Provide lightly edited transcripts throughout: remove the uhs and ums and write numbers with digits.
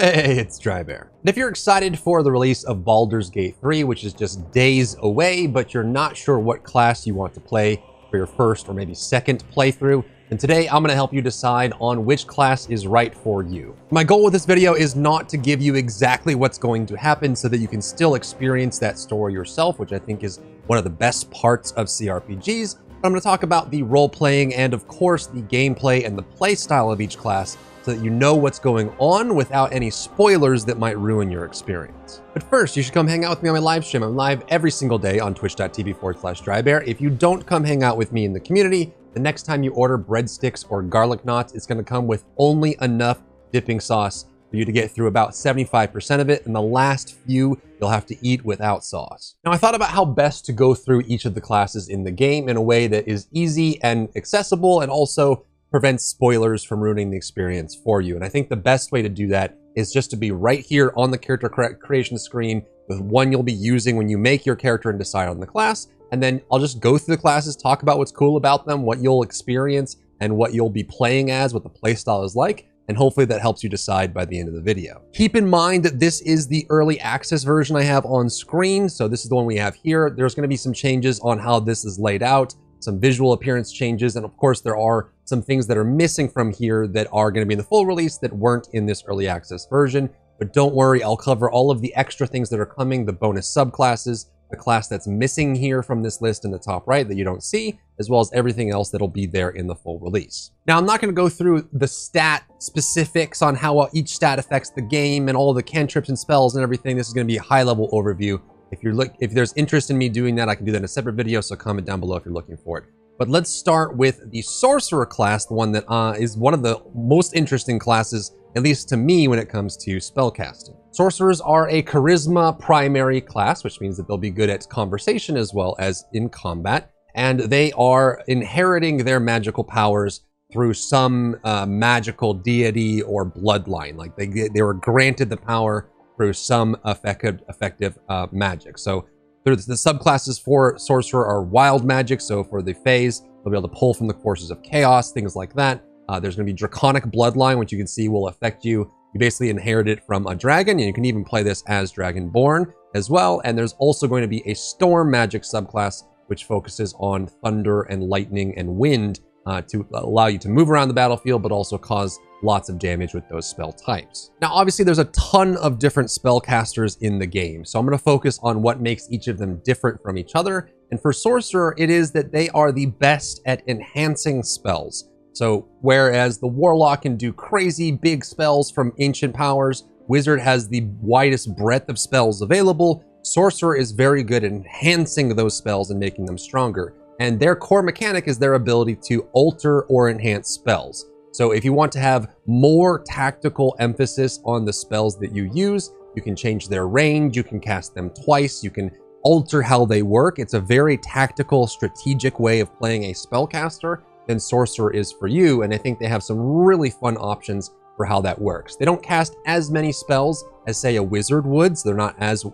Hey, it's Drybear. And if you're excited for the release of Baldur's Gate 3, which is just days away, but you're not sure what class you want to play for your first or maybe second playthrough, then today I'm going to help you decide on which class is right for you. My goal with this video is not to give you exactly what's going to happen so that you can still experience that story yourself, which I think is one of the best parts of CRPGs. But I'm going to talk about the role-playing and, of course, the gameplay and the play style of each class, so that you know what's going on without any spoilers that might ruin your experience. But first, you should come hang out with me on my live stream. I'm live every single day on twitch.tv/Drybear. If you don't come hang out with me in the community, the next time you order breadsticks or garlic knots, it's gonna come with only enough dipping sauce for you to get through about 75% of it, and the last few you'll have to eat without sauce. Now, I thought about how best to go through each of the classes in the game in a way that is easy and accessible and also prevents spoilers from ruining the experience for you. And I think the best way to do that is just to be right here on the character creation screen with one you'll be using when you make your character and decide on the class. And then I'll just go through the classes, talk about what's cool about them, what you'll experience, and what you'll be playing as, what the playstyle is like. And hopefully that helps you decide by the end of the video. Keep in mind that this is the early access version I have on screen. So this is the one we have here. There's going to be some changes on how this is laid out, some visual appearance changes, and of course there are some things that are missing from here that are going to be in the full release that weren't in this early access version. But don't worry, I'll cover all of the extra things that are coming, the bonus subclasses, the class that's missing here from this list in the top right that you don't see, as well as everything else that'll be there in the full release. Now, I'm not going to go through the stat specifics on how each stat affects the game and all the cantrips and spells and everything. This is going to be a high-level overview. If there's interest in me doing that, I can do that in a separate video, so comment down below if you're looking for it. But let's start with the Sorcerer class, the one that is one of the most interesting classes, at least to me, when it comes to spellcasting. Sorcerers are a charisma primary class, which means that they'll be good at conversation as well as in combat, and they are inheriting their magical powers through some magical deity or bloodline. Like they were granted the power through some effective magic. So the subclasses for Sorcerer are wild magic. So for the Fays, they'll be able to pull from the forces of chaos, things like that. There's going to be Draconic bloodline, which you can see will affect you. You basically inherit it from a dragon, and you can even play this as Dragonborn as well. And there's also going to be a Storm magic subclass, which focuses on thunder and lightning and wind to allow you to move around the battlefield, but also cause lots of damage with those spell types. Now, obviously, there's a ton of different spellcasters in the game, so I'm going to focus on what makes each of them different from each other. And for Sorcerer, it is that they are the best at enhancing spells. So whereas the Warlock can do crazy big spells from ancient powers, Wizard has the widest breadth of spells available, Sorcerer is very good at enhancing those spells and making them stronger. And their core mechanic is their ability to alter or enhance spells. So if you want to have more tactical emphasis on the spells that you use, you can change their range, you can cast them twice, you can alter how they work. It's a very tactical, strategic way of playing a spellcaster, then Sorcerer is for you. And I think they have some really fun options for how that works. They don't cast as many spells as, say, a Wizard would, so they're not as,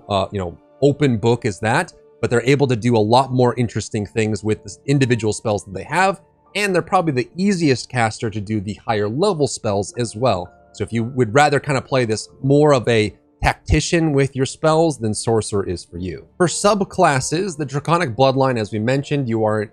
open book as that, but they're able to do a lot more interesting things with the individual spells that they have. And they're probably the easiest caster to do the higher level spells as well. So if you would rather kind of play this more of a tactician with your spells, then Sorcerer is for you. For subclasses, the Draconic bloodline, as we mentioned, you are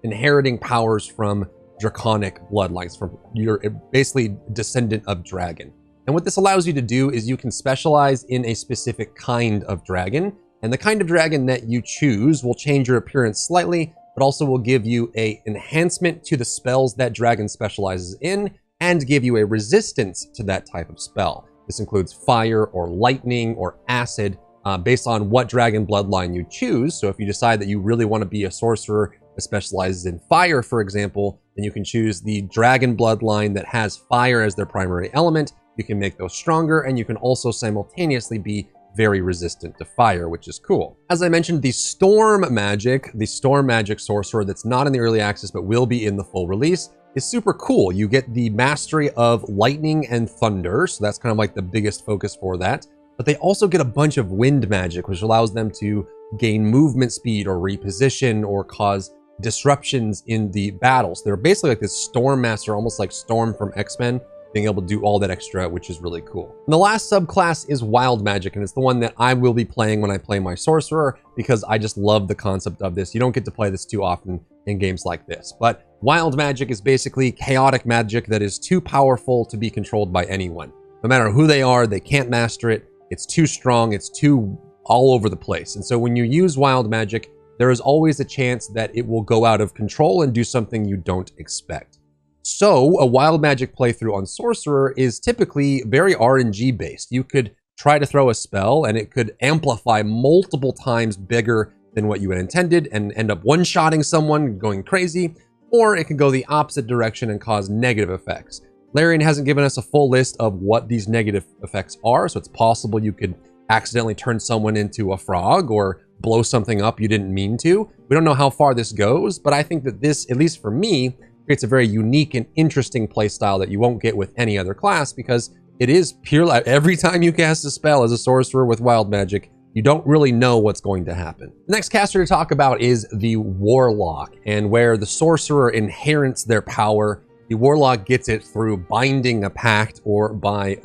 inheriting powers from Draconic bloodlines. You're basically descendant of dragon. And what this allows you to do is you can specialize in a specific kind of dragon. And the kind of dragon that you choose will change your appearance slightly, but also will give you an enhancement to the spells that dragon specializes in and give you a resistance to that type of spell. This includes fire or lightning or acid based on what dragon bloodline you choose. So if you decide that you really want to be a sorcerer that specializes in fire, for example, then you can choose the dragon bloodline that has fire as their primary element. You can make those stronger, and you can also simultaneously be very resistant to fire, which is cool. As I mentioned, the Storm magic sorcerer that's not in the early access but will be in the full release is super cool. You get the mastery of lightning and thunder, so that's kind of like the biggest focus for that. But they also get a bunch of wind magic, which allows them to gain movement speed or reposition or cause disruptions in the battles. They're basically like this Storm Master, almost like Storm from X-Men, being able to do all that extra, which is really cool. And the last subclass is Wild Magic, and it's the one that I will be playing when I play my Sorcerer, because I just love the concept of this. You don't get to play this too often in games like this. But Wild Magic is basically chaotic magic that is too powerful to be controlled by anyone. No matter who they are, they can't master it. It's too strong, it's too all over the place. And so when you use Wild Magic, there is always a chance that it will go out of control and do something you don't expect. So a Wild Magic playthrough on Sorcerer is typically very RNG based. You could try to throw a spell and it could amplify multiple times bigger than what you had intended and end up one-shotting someone, going crazy, or it can go the opposite direction and cause negative effects. Larian hasn't given us a full list of what these negative effects are, so it's possible you could accidentally turn someone into a frog or blow something up you didn't mean to. We don't know how far this goes, but I think that this, at least for me, creates a very unique and interesting playstyle that you won't get with any other class, because it is pure. Every time you cast a spell as a sorcerer with Wild Magic, you don't really know what's going to happen. The next caster to talk about is the Warlock, and where the sorcerer inherits their power, the Warlock gets it through binding a pact or by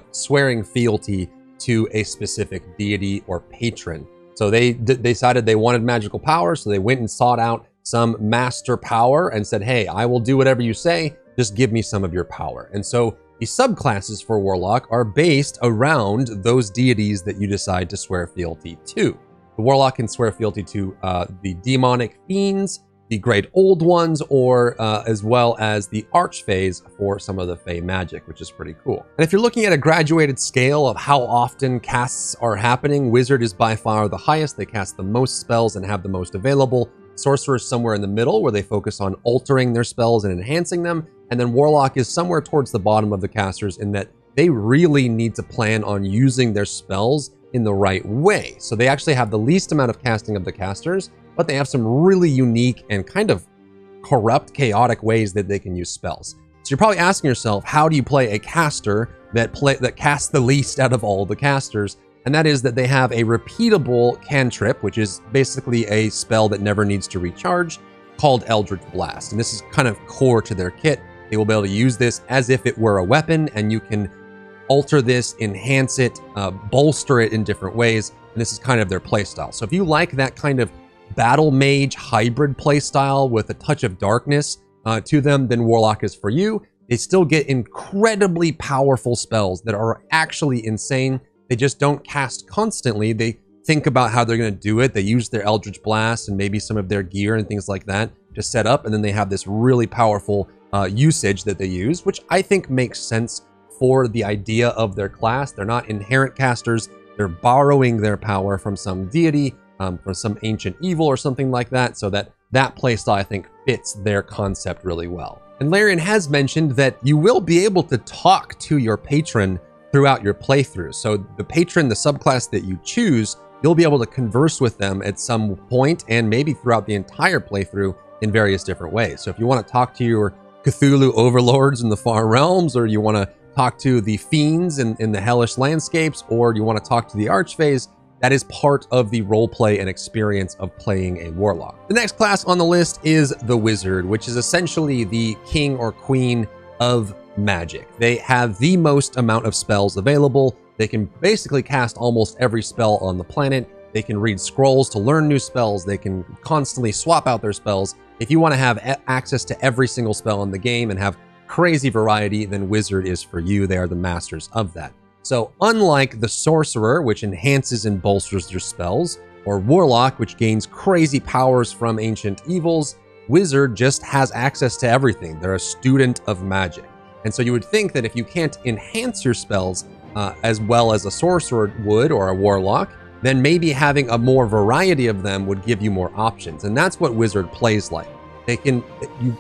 swearing fealty to a specific deity or patron. So they decided they wanted magical power, so they went and sought out some master power and said, hey, I will do whatever you say, just give me some of your power. And so the subclasses for Warlock are based around those deities that you decide to swear fealty to. The Warlock can swear fealty to the demonic fiends, the great old ones, or as well as the archfays for some of the fey magic, which is pretty cool. And if you're looking at a graduated scale of how often casts are happening, Wizard is by far the highest. They cast the most spells and have the most available. Sorcerer is somewhere in the middle, where they focus on altering their spells and enhancing them. And then Warlock is somewhere towards the bottom of the casters, in that they really need to plan on using their spells in the right way. So they actually have the least amount of casting of the casters, but they have some really unique and kind of corrupt, chaotic ways that they can use spells. So you're probably asking yourself, how do you play a caster that casts the least out of all the casters? And that is that they have a repeatable cantrip, which is basically a spell that never needs to recharge, called Eldritch Blast. And this is kind of core to their kit. They will be able to use this as if it were a weapon, and you can alter this, enhance it, bolster it in different ways. And this is kind of their playstyle. So if you like that kind of battle mage hybrid playstyle with a touch of darkness to them, then Warlock is for you. They still get incredibly powerful spells that are actually insane. They just don't cast constantly. They think about how they're going to do it. They use their Eldritch Blast and maybe some of their gear and things like that to set up, and then they have this really powerful usage that they use, which I think makes sense for the idea of their class. They're not inherent casters. They're borrowing their power from some deity, from some ancient evil or something like that, so that playstyle, I think, fits their concept really well. And Larian has mentioned that you will be able to talk to your patron throughout your playthrough. So the patron, the subclass that you choose, you'll be able to converse with them at some point and maybe throughout the entire playthrough in various different ways. So if you want to talk to your Cthulhu overlords in the far realms, or you want to talk to the fiends in the hellish landscapes, or you want to talk to the archfays, that is part of the roleplay and experience of playing a Warlock. The next class on the list is the Wizard, which is essentially the king or queen of magic. They have the most amount of spells available. They can basically cast almost every spell on the planet. They can read scrolls to learn new spells. They can constantly swap out their spells. If you want to have access to every single spell in the game and have crazy variety, then Wizard is for you. They are the masters of that. So unlike the Sorcerer, which enhances and bolsters their spells, or Warlock, which gains crazy powers from ancient evils, Wizard just has access to everything. They're a student of magic. And so you would think that if you can't enhance your spells as well as a Sorcerer would, or a Warlock, then maybe having a more variety of them would give you more options. And that's what Wizard plays like. You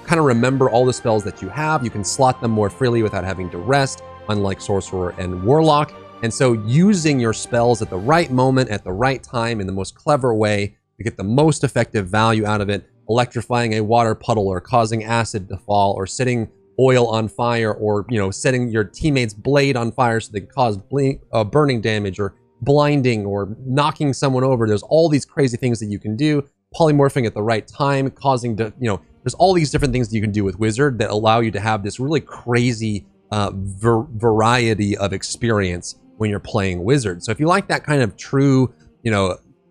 kind of remember all the spells that you have. You can slot them more freely without having to rest, unlike Sorcerer and Warlock. And so using your spells at the right moment, at the right time, in the most clever way to get the most effective value out of it, electrifying a water puddle, or causing acid to fall, or setting oil on fire, or setting your teammate's blade on fire so they can cause burning damage, or blinding, or knocking someone over. There's all these crazy things that you can do. Polymorphing at the right time, causing to, there's all these different things that you can do with Wizard that allow you to have this really crazy variety of experience when you're playing wizard. So if you like that kind of true,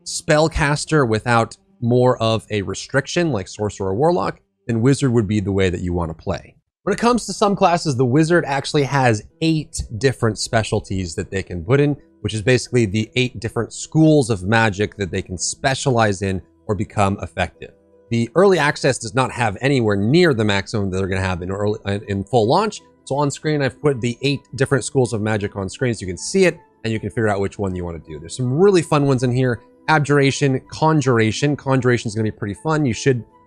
spellcaster without more of a restriction like sorcerer or warlock, then wizard would be the way that you want to play. When it comes to some classes, the wizard actually has 8 different specialties that they can put in, which is basically the 8 different schools of magic that they can specialize in or become effective. The early access does not have anywhere near the maximum that they're going to have in full launch. So on screen, I've put the 8 different schools of magic on screen so you can see it and you can figure out which one you want to do. There's some really fun ones in here. Abjuration, Conjuration. Conjuration is going to be pretty fun.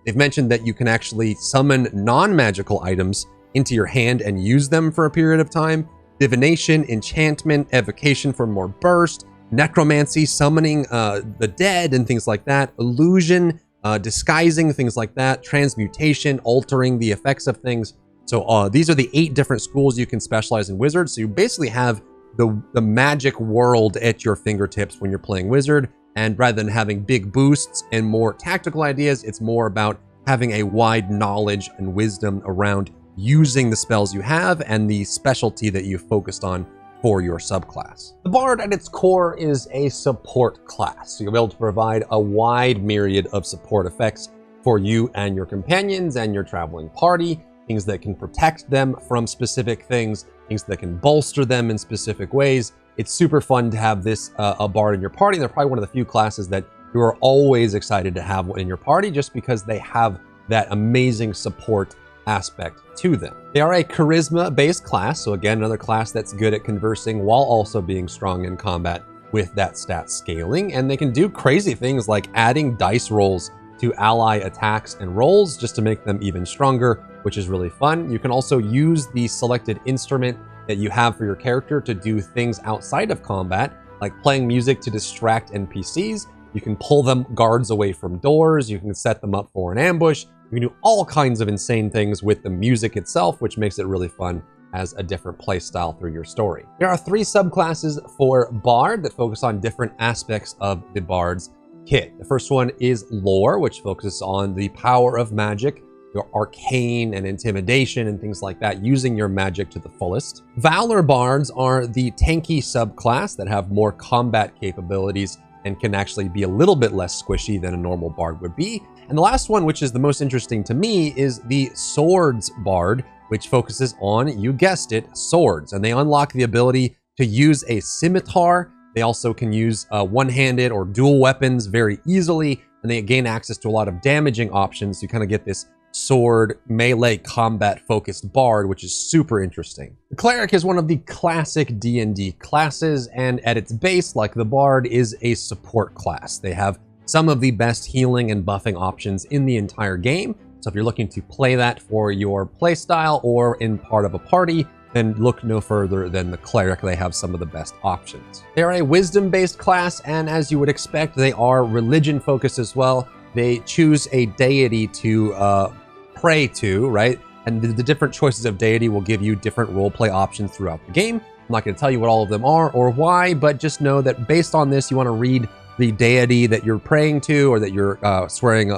They've mentioned that you can actually summon non-magical items into your hand and use them for a period of time. Divination, Enchantment, Evocation for more burst, Necromancy, summoning the dead and things like that, Illusion, Disguising, things like that, Transmutation, altering the effects of things. So these are the 8 different schools you can specialize in Wizard. So you basically have the magic world at your fingertips when you're playing Wizard. And rather than having big boosts and more tactical ideas, it's more about having a wide knowledge and wisdom around using the spells you have and the specialty that you've focused on for your subclass. The Bard at its core is a support class. So you'll be able to provide a wide myriad of support effects for you and your companions and your traveling party, things that can protect them from specific things, things that can bolster them in specific ways. It's super fun to have this a Bard in your party. They're probably one of the few classes that you are always excited to have in your party just because they have that amazing support aspect to them. They are a charisma-based class, so again, another class that's good at conversing while also being strong in combat with that stat scaling, and they can do crazy things like adding dice rolls to ally attacks and rolls just to make them even stronger, which is really fun. You can also use the selected instrument that you have for your character to do things outside of combat, like playing music to distract NPCs. You can pull them guards away from doors. You can set them up for an ambush. You can do all kinds of insane things with the music itself, which makes it really fun as a different play style through your story. There are 3 subclasses for Bard that focus on different aspects of the Bard's kit. The first one is Lore, which focuses on the power of magic, your arcane and intimidation and things like that, using your magic to the fullest. Valor Bards are the tanky subclass that have more combat capabilities and can actually be a little bit less squishy than a normal Bard would be. And the last one, which is the most interesting to me, is the Swords Bard, which focuses on, you guessed it, swords. And they unlock the ability to use a scimitar. They also can use one-handed or dual weapons very easily, and they gain access to a lot of damaging options. You kind of get this sword melee combat focused Bard, which is super interesting. The Cleric is one of the classic D&D classes, and at its base, like the Bard, is a support class. They have some of the best healing and buffing options in the entire game. So if you're looking to play that for your playstyle or in part of a party, then look no further than the Cleric. They have some of the best options. They're a wisdom-based class, and as you would expect, they are religion-focused as well. They choose a deity to pray to, right? And the different choices of deity will give you different roleplay options throughout the game. I'm not going to tell you what all of them are or why, but just know that based on this, you want to read the deity that you're praying to or that you're swearing,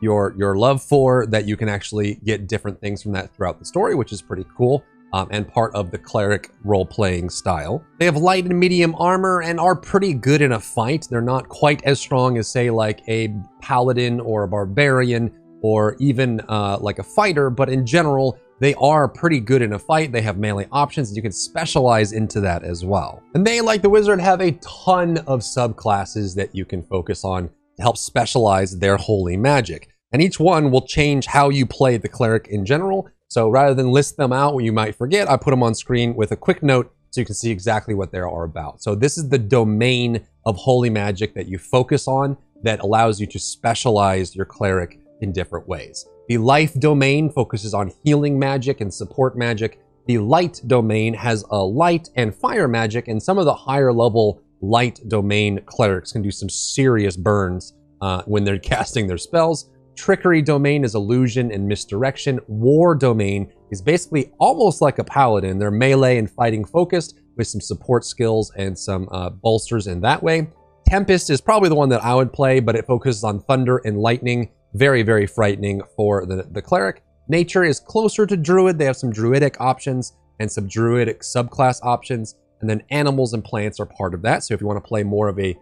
your love for, that you can actually get different things from that throughout the story, which is pretty cool. And part of the Cleric role-playing style. They have light and medium armor and are pretty good in a fight. They're not quite as strong as, say, like a Paladin or a Barbarian or even like a fighter, but in general, they are pretty good in a fight. They have melee options, and you can specialize into that as well. And they, like the Wizard, have a ton of subclasses that you can focus on to help specialize their holy magic. And each one will change how you play the Cleric in general. So rather than list them out, you might forget, I put them on screen with a quick note so you can see exactly what they are about. So this is the domain of holy magic that you focus on that allows you to specialize your Cleric in different ways. The life domain focuses on healing magic and support magic. The light domain has a light and fire magic, and some of the higher level light domain Clerics can do some serious burns when they're casting their spells. Trickery domain is illusion and misdirection. War domain is basically almost like a Paladin. They're melee and fighting focused with some support skills and some bolsters in that way. Tempest is probably the one that I would play, but it focuses on thunder and lightning. Very, very frightening for the Cleric. Nature is closer to Druid. They have some Druidic options. and some druidic subclass options. And then animals and plants are part of that. So if you want to play more of a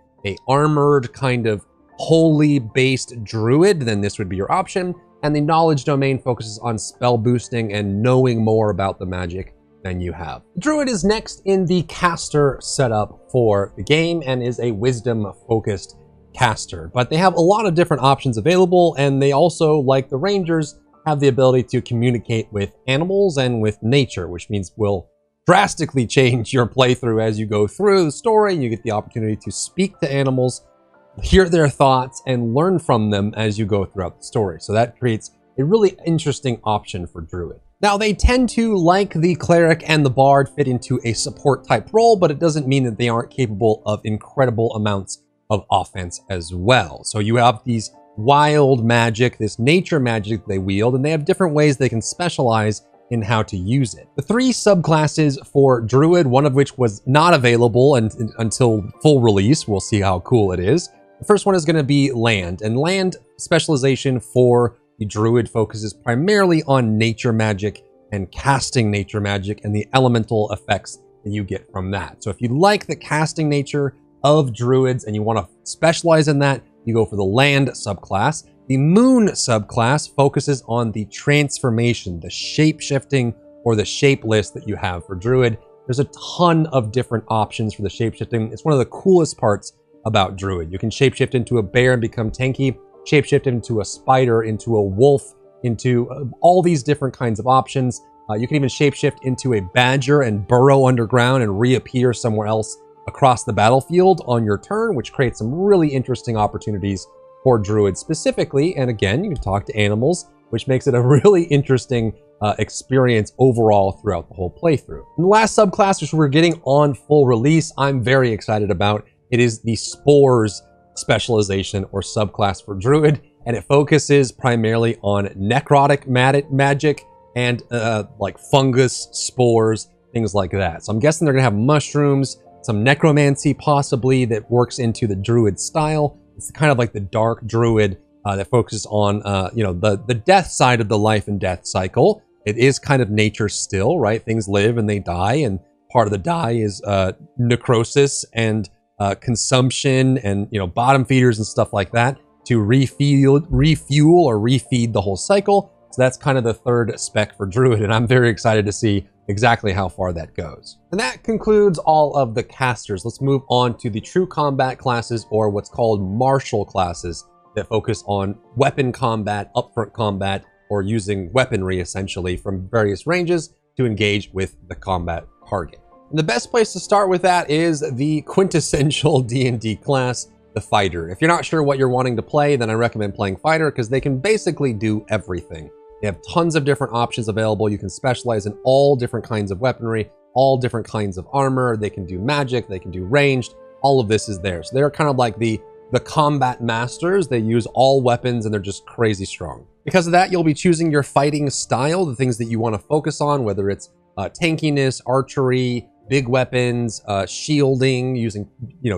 armored kind of holy based druid, then this would be your option. And the knowledge domain focuses on spell boosting and knowing more about the magic than you have. Druid is next in the caster setup for the game and is a wisdom focused caster, but they have a lot of different options available, and they also, like the rangers, have the ability to communicate with animals and with nature, which means will drastically change your playthrough as you go through the story. You get the opportunity to speak to animals, hear their thoughts, and learn from them as you go throughout the story. So that creates a really interesting option for Druid. Now, they tend to, like the Cleric and the Bard, fit into a support type role, but it doesn't mean that they aren't capable of incredible amounts of offense as well. So you have these wild magic, this nature magic they wield, and they have different ways they can specialize in how to use it. The 3 subclasses for Druid, one of which was not available until full release. We'll see how cool it is. The first one is going to be land, and land specialization for the Druid focuses primarily on nature magic and casting nature magic and the elemental effects that you get from that. So if you like the casting nature of Druids and you want to specialize in that, you go for the land subclass. The moon subclass focuses on the transformation, the shape shifting or the shape list that you have for Druid. There's a ton of different options for the shape shifting. It's one of the coolest parts about Druid. You can shapeshift into a bear and become tanky, shapeshift into a spider, into a wolf, into all these different kinds of options. You can even shapeshift into a badger and burrow underground and reappear somewhere else across the battlefield on your turn, which creates some really interesting opportunities for Druid specifically. And again, you can talk to animals, which makes it a really interesting experience overall throughout the whole playthrough. And the last subclass, which we're getting on full release, I'm very excited about. It is the spores specialization or subclass for Druid, and it focuses primarily on necrotic magic and like fungus, spores, things like that. So I'm guessing they're gonna have mushrooms, some necromancy possibly that works into the Druid style. It's kind of like the dark Druid that focuses on the death side of the life and death cycle. It is kind of nature still, right? Things live and they die, and part of the die is necrosis and consumption and bottom feeders and stuff like that to refuel or refeed the whole cycle. So that's kind of the third spec for Druid, and I'm very excited to see exactly how far that goes. And that concludes all of the casters. Let's move on to the true combat classes, or what's called martial classes, that focus on weapon combat, upfront combat, or using weaponry essentially from various ranges to engage with the combat target. And the best place to start with that is the quintessential D&D class, the fighter. If you're not sure what you're wanting to play, then I recommend playing fighter because they can basically do everything. They have tons of different options available. You can specialize in all different kinds of weaponry, all different kinds of armor. They can do magic, they can do ranged. All of this is there. So they're kind of like the combat masters. They use all weapons and they're just crazy strong. Because of that, you'll be choosing your fighting style, the things that you want to focus on, whether it's tankiness, archery, big weapons, shielding, using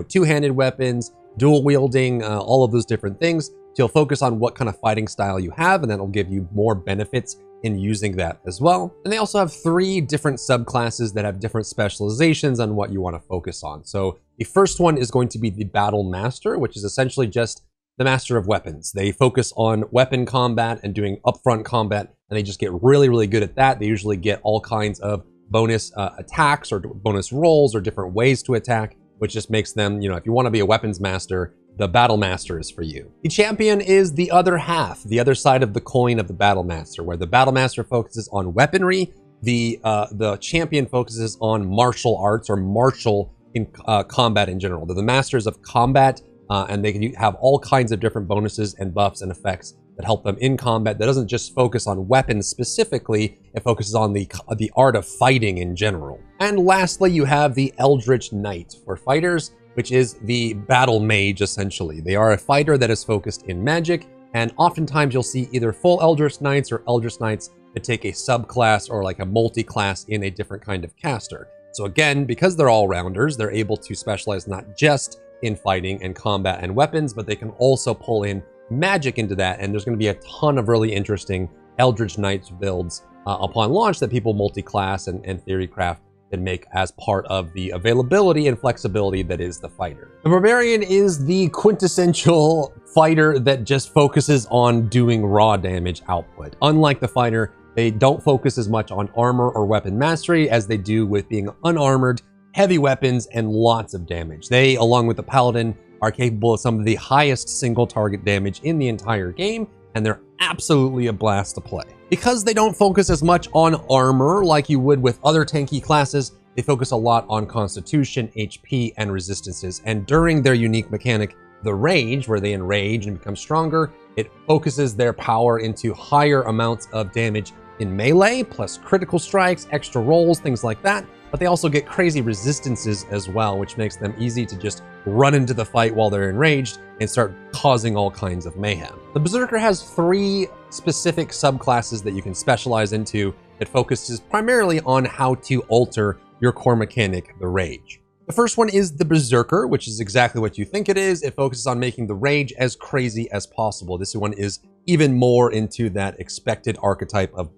two-handed weapons, dual wielding, all of those different things. So you'll focus on what kind of fighting style you have, and that'll give you more benefits in using that as well. And they also have 3 different subclasses that have different specializations on what you want to focus on. So the first one is going to be the Battle Master, which is essentially just the master of weapons. They focus on weapon combat and doing upfront combat, and they just get really, really good at that. They usually get all kinds of bonus attacks or bonus rolls or different ways to attack, which just makes them, if you want to be a weapons master, the Battle Master is for you. The champion is the other half, the other side of the coin of the Battle Master, where the Battle Master focuses on weaponry. The champion focuses on martial arts or martial in combat in general. They're the masters of combat, and they can have all kinds of different bonuses and buffs and effects that help them in combat. That doesn't just focus on weapons specifically, it focuses on the art of fighting in general. And lastly, you have the Eldritch Knight for fighters, which is the battle mage essentially. They are a fighter that is focused in magic, and oftentimes you'll see either full Eldritch Knights or Eldritch Knights that take a subclass or like a multi-class in a different kind of caster. So again, because they're all-rounders, they're able to specialize not just in fighting and combat and weapons, but they can also pull in magic into that, and there's going to be a ton of really interesting Eldritch Knights builds upon launch that people multi-class and theorycraft and make as part of the availability and flexibility that is the fighter. The Barbarian is the quintessential fighter that just focuses on doing raw damage output. Unlike the fighter, they don't focus as much on armor or weapon mastery as they do with being unarmored, heavy weapons, and lots of damage. They, along with the Paladin, are capable of some of the highest single target damage in the entire game, and they're absolutely a blast to play. Because they don't focus as much on armor like you would with other tanky classes, they focus a lot on constitution, HP, and resistances. And during their unique mechanic, the Rage, where they enrage and become stronger, it focuses their power into higher amounts of damage in melee, plus critical strikes, extra rolls, things like that. But they also get crazy resistances as well, which makes them easy to just run into the fight while they're enraged and start causing all kinds of mayhem. The Berserker has 3 specific subclasses that you can specialize into that focuses primarily on how to alter your core mechanic, the Rage. The first one is the Berserker, which is exactly what you think it is. It focuses on making the Rage as crazy as possible. This one is even more into that expected archetype of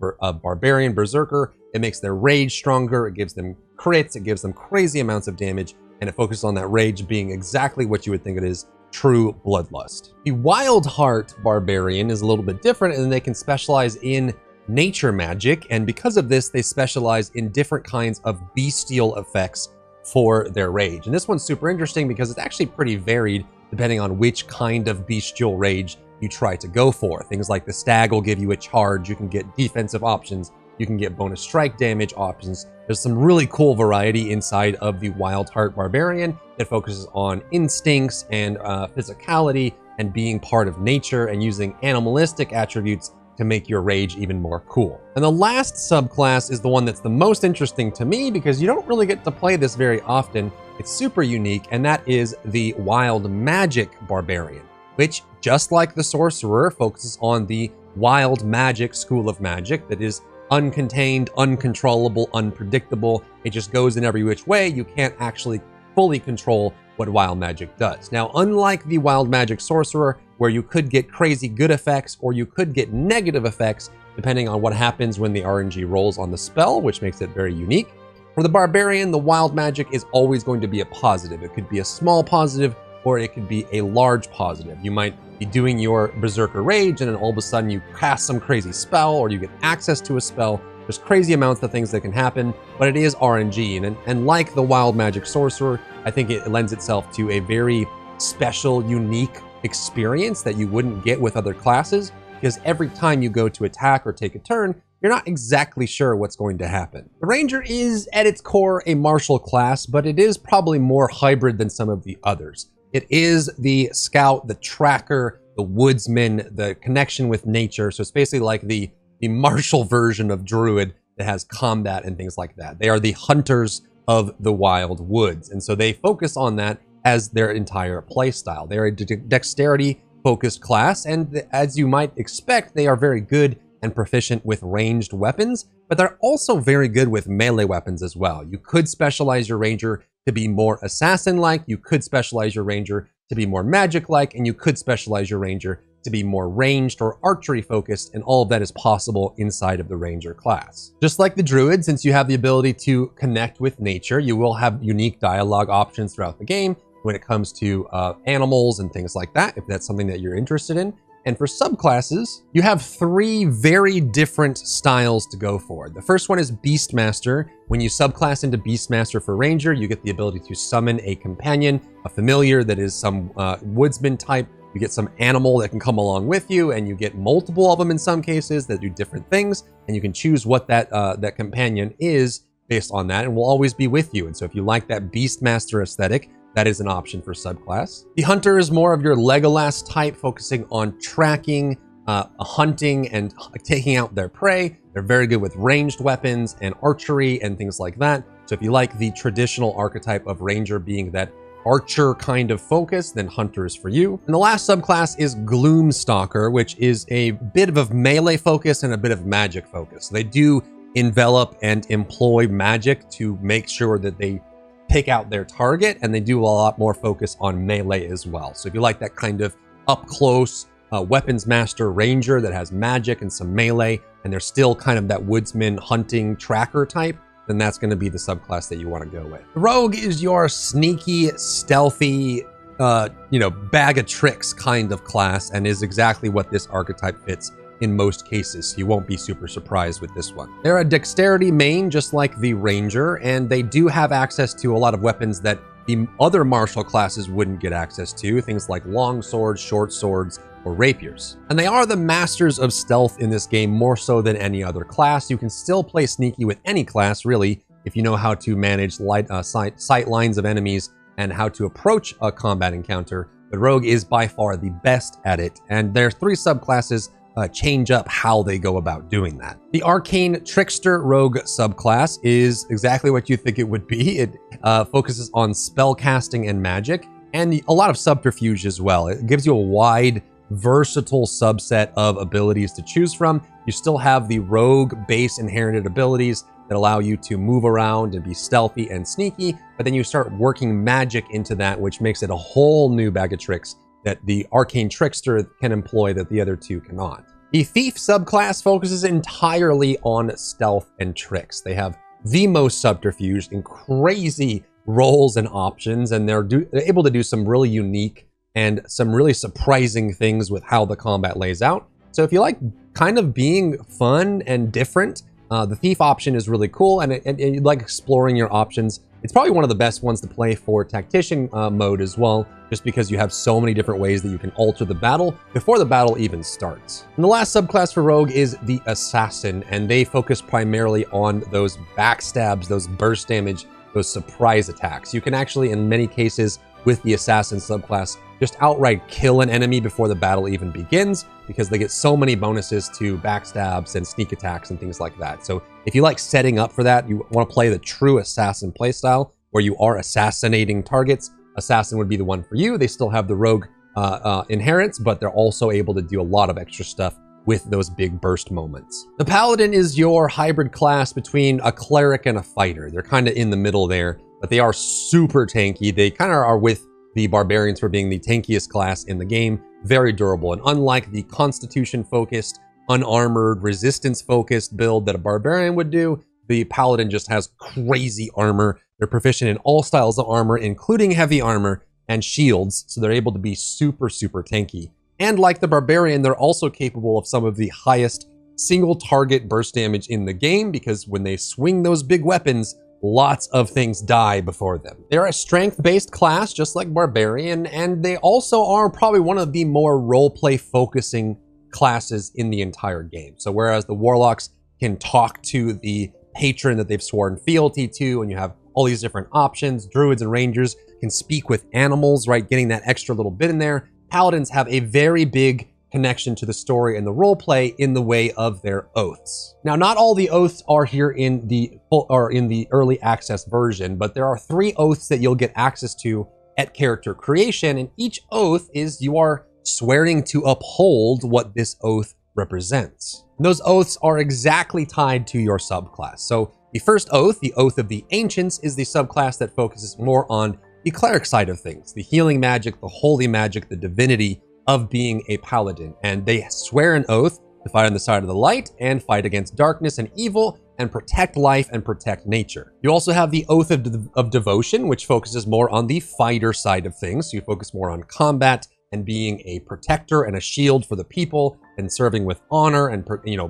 Barbarian Berserker. It makes their Rage stronger, it gives them crits, it gives them crazy amounts of damage, and it focuses on that Rage being exactly what you would think it is, true bloodlust. The Wild Heart Barbarian is a little bit different, and they can specialize in nature magic, and because of this, they specialize in different kinds of bestial effects for their Rage. And this one's super interesting because it's actually pretty varied depending on which kind of bestial rage you try to go for. Things like the Stag will give you a charge, you can get defensive options, you can get bonus strike damage options. There's some really cool variety inside of the Wild Heart Barbarian that focuses on instincts and physicality and being part of nature and using animalistic attributes to make your Rage even more cool. And the last subclass is the one that's the most interesting to me because you don't really get to play this very often. It's super unique, and that is the Wild Magic Barbarian, which, just like the Sorcerer, focuses on the wild magic school of magic that is uncontained, uncontrollable, unpredictable. It just goes in every which way. You can't actually fully control what wild magic does. Now, unlike the Wild Magic Sorcerer, where you could get crazy good effects or you could get negative effects depending on what happens when the RNG rolls on the spell, which makes it very unique. For the Barbarian, the wild magic is always going to be a positive. It could be a small positive or it could be a large positive. You might be doing your Berserker Rage and then all of a sudden you cast some crazy spell or you get access to a spell. There's crazy amounts of things that can happen, but it is RNG. And like the Wild Magic Sorcerer, I think it lends itself to a very special, unique experience that you wouldn't get with other classes, because every time you go to attack or take a turn, you're not exactly sure what's going to happen. The Ranger is, at its core, a martial class, but it is probably more hybrid than some of the others. It is the scout, the tracker, the woodsman, the connection with nature. So it's basically like the martial version of Druid that has combat and things like that. They are the hunters of the wild woods. And so they focus on that as their entire play style. They're a dexterity focused class. And as you might expect, they are very good and proficient with ranged weapons, but they're also very good with melee weapons as well. You could specialize your Ranger to be more assassin-like, you could specialize your Ranger to be more magic-like, and you could specialize your Ranger to be more ranged or archery focused, and all of that is possible inside of the Ranger class. Just like the Druid, since you have the ability to connect with nature, you will have unique dialogue options throughout the game when it comes to animals and things like that, if that's something that you're interested in. And for subclasses, you have 3 very different styles to go for. The first one is Beastmaster. When you subclass into Beastmaster for Ranger, you get the ability to summon a companion, a familiar that is some woodsman type. You get some animal that can come along with you, and you get multiple of them in some cases that do different things, and you can choose what that companion is based on that, and will always be with you. And so if you like that Beastmaster aesthetic, that is an option for subclass. The Hunter is more of your Legolas type, focusing on tracking, hunting, and taking out their prey. They're very good with ranged weapons and archery and things like that. So if you like the traditional archetype of Ranger being that archer kind of focus, then Hunter is for you. And the last subclass is Gloomstalker, which is a bit of a melee focus and a bit of magic focus. They do envelop and employ magic to make sure that they take out their target, and they do a lot more focus on melee as well. So if you like that kind of up close weapons master Ranger that has magic and some melee, and they're still kind of that woodsman hunting tracker type, then that's going to be the subclass that you want to go with. The rogue is your sneaky, stealthy, bag of tricks kind of class, and is exactly what this archetype fits in most cases, so you won't be super surprised with this one. They're a dexterity main, just like the ranger, and they do have access to a lot of weapons that the other martial classes wouldn't get access to, things like long swords, short swords, or rapiers. And they are the masters of stealth in this game, more so than any other class. You can still play sneaky with any class, really, if you know how to manage sight lines of enemies and how to approach a combat encounter. The rogue is by far the best at it, and their 3 subclasses change up how they go about doing that. The Arcane Trickster Rogue subclass is exactly what you think it would be. It focuses on spell casting and magic, and a lot of subterfuge as well. It gives you a wide, versatile subset of abilities to choose from. You still have the rogue base inherited abilities that allow you to move around and be stealthy and sneaky, but then you start working magic into that, which makes it a whole new bag of tricks that the Arcane Trickster can employ that the other 2 cannot. The Thief subclass focuses entirely on stealth and tricks. They have the most subterfuge and crazy roles and options, and they're able to do some really unique and some really surprising things with how the combat lays out. So if you like kind of being fun and different, the Thief option is really cool, and you like exploring your options. It's probably one of the best ones to play for Tactician mode as well, just because you have so many different ways that you can alter the battle before the battle even starts. And the last subclass for Rogue is the Assassin, and they focus primarily on those backstabs, those burst damage, those surprise attacks. You can actually, in many cases, with the Assassin subclass, just outright kill an enemy before the battle even begins, because they get so many bonuses to backstabs and sneak attacks and things like that. So if you like setting up for that, you want to play the true Assassin playstyle, where you are assassinating targets, Assassin would be the one for you. They still have the Rogue inherents, but they're also able to do a lot of extra stuff with those big burst moments. The Paladin is your hybrid class between a Cleric and a Fighter. They're kind of in the middle there, but they are super tanky. They kind of are with the Barbarians for being the tankiest class in the game. Very durable, and unlike the Constitution-focused, unarmored, resistance-focused build that a Barbarian would do, the Paladin just has crazy armor. They're proficient in all styles of armor, including heavy armor and shields, so they're able to be super, super tanky. And like the Barbarian, they're also capable of some of the highest single target burst damage in the game, because when they swing those big weapons, lots of things die before them. They're a strength-based class, just like Barbarian, and they also are probably one of the more roleplay focusing classes in the entire game. So whereas the Warlocks can talk to the patron that they've sworn fealty to, and you have all these different options, Druids and Rangers can speak with animals, right? Getting that extra little bit in there. Paladins have a very big connection to the story and the roleplay in the way of their oaths. Now, not all the oaths are here in the early access version, but there are 3 oaths that you'll get access to at character creation, and each oath is you are swearing to uphold what this oath represents. And those oaths are exactly tied to your subclass. So the first oath, the Oath of the Ancients, is the subclass that focuses more on the cleric side of things, the healing magic, the holy magic, the divinity of being a paladin. And they swear an oath to fight on the side of the light and fight against darkness and evil and protect life and protect nature. You also have the Oath of Devotion, which focuses more on the fighter side of things. So you focus more on combat and being a protector and a shield for the people, and serving with honor and,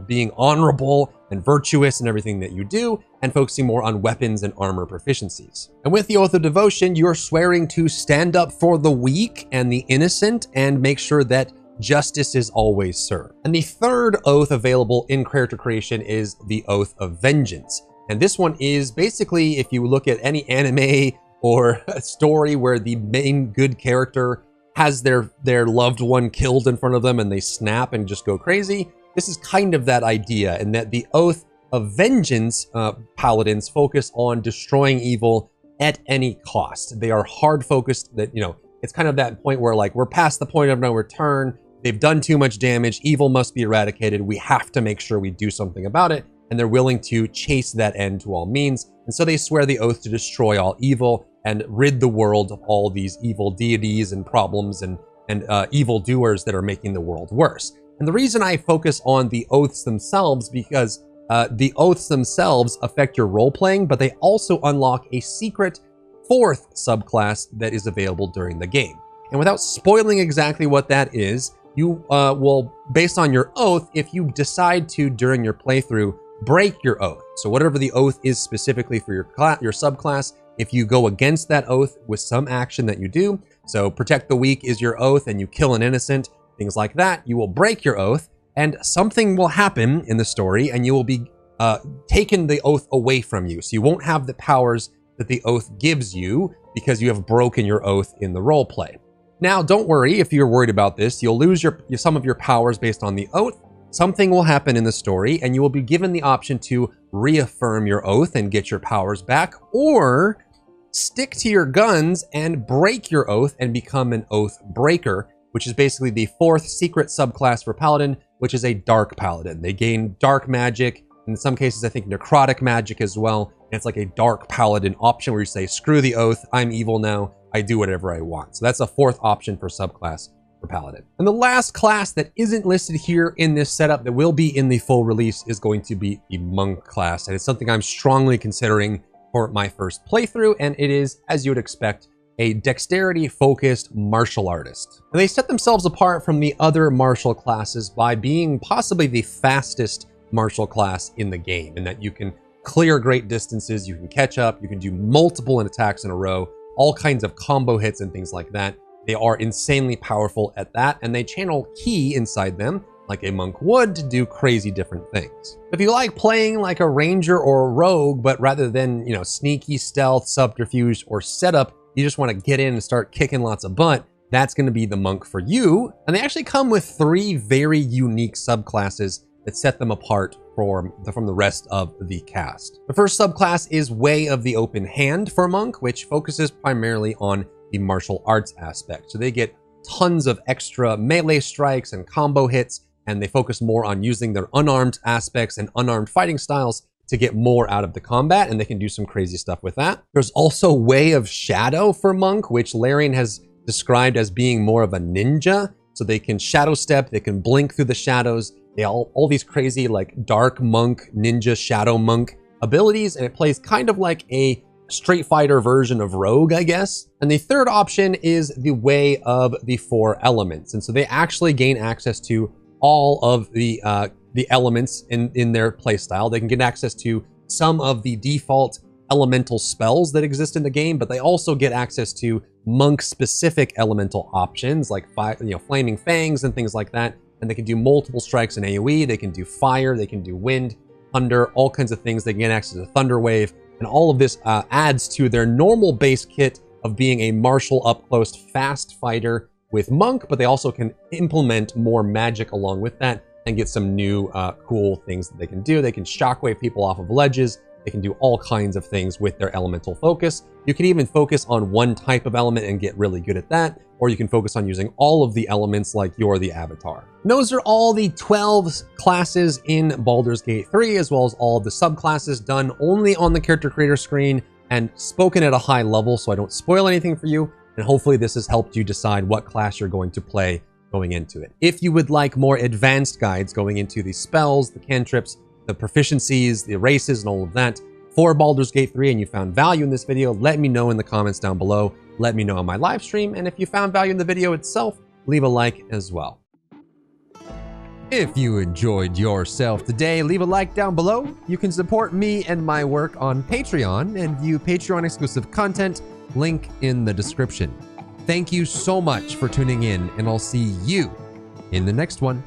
being honorable and virtuous in everything that you do, and focusing more on weapons and armor proficiencies. And with the Oath of Devotion, you're swearing to stand up for the weak and the innocent and make sure that justice is always served. And the third oath available in character creation is the Oath of Vengeance. And this one is basically, if you look at any anime or a story where the main good character has their loved one killed in front of them and they snap and just go crazy, this is kind of that idea, in that the Oath of Vengeance paladins focus on destroying evil at any cost. They are hard focused, that, it's kind of that point where, like, we're past the point of no return. They've done too much damage. Evil must be eradicated. We have to make sure we do something about it. And they're willing to chase that end to all means. And so they swear the oath to destroy all evil and rid the world of all these evil deities and problems and evil doers that are making the world worse. And the reason I focus on the oaths themselves because the oaths themselves affect your role playing, but they also unlock a secret 4th subclass that is available during the game. And without spoiling exactly what that is, you will, based on your oath, if you decide to, during your playthrough, break your oath. So whatever the oath is specifically for your subclass, if you go against that oath with some action that you do, so protect the weak is your oath and you kill an innocent, things like that, you will break your oath and something will happen in the story and you will be taken the oath away from you. So you won't have the powers that the oath gives you because you have broken your oath in the role play. Now, don't worry if you're worried about this. You'll lose some of your powers based on the oath. Something will happen in the story and you will be given the option to reaffirm your oath and get your powers back, or stick to your guns and break your oath and become an oath breaker, which is basically the 4th secret subclass for Paladin, which is a dark Paladin. They gain dark magic, in some cases I think necrotic magic as well, and it's like a dark Paladin option where you say, screw the oath, I'm evil now, I do whatever I want. So that's a 4th option for subclass for Paladin. And the last class that isn't listed here in this setup that will be in the full release is going to be the Monk class, and it's something I'm strongly considering for my first playthrough, and it is, as you would expect, a dexterity-focused martial artist. And they set themselves apart from the other martial classes by being possibly the fastest martial class in the game, in that you can clear great distances, you can catch up, you can do multiple attacks in a row, all kinds of combo hits and things like that. They are insanely powerful at that, and they channel ki inside them, like a monk would, to do crazy different things. If you like playing like a ranger or a rogue, but rather than, sneaky, stealth, subterfuge, or setup, you just want to get in and start kicking lots of butt, that's going to be the monk for you. And they actually come with 3 very unique subclasses that set them apart from the rest of the cast. The first subclass is Way of the Open Hand for monk, which focuses primarily on the martial arts aspect. So they get tons of extra melee strikes and combo hits, and they focus more on using their unarmed aspects and unarmed fighting styles to get more out of the combat, and they can do some crazy stuff with that. There's also Way of Shadow for monk, which Larian has described as being more of a ninja. So they can shadow step, they can blink through the shadows. They all these crazy like dark monk, ninja, shadow monk abilities, and it plays kind of like a Street Fighter version of Rogue, I guess. And the third option is the Way of the 4 Elements. And so they actually gain access to all of the elements in their playstyle. They can get access to some of the default elemental spells that exist in the game, but they also get access to monk-specific elemental options like Flaming Fangs and things like that. And they can do multiple strikes in AoE, they can do fire, they can do wind, thunder, all kinds of things. They can get access to Thunder Wave, and all of this adds to their normal base kit of being a martial up-close fast fighter with monk, but they also can implement more magic along with that and get some new cool things that they can do. They can shockwave people off of ledges. They can do all kinds of things with their elemental focus. You can even focus on one type of element and get really good at that, or you can focus on using all of the elements like you're the avatar. And those are all the 12 classes in Baldur's Gate 3, as well as all of the subclasses done only on the character creator screen and spoken at a high level, so I don't spoil anything for you. And hopefully this has helped you decide what class you're going to play going into it. If you would like more advanced guides going into the spells, the cantrips, the proficiencies, the races, and all of that for Baldur's Gate 3, and you found value in this video, let me know in the comments down below. Let me know on my live stream, and if you found value in the video itself, leave a like as well. If you enjoyed yourself today, leave a like down below. You can support me and my work on Patreon and view Patreon exclusive content, link in the description. Thank you so much for tuning in, and I'll see you in the next one.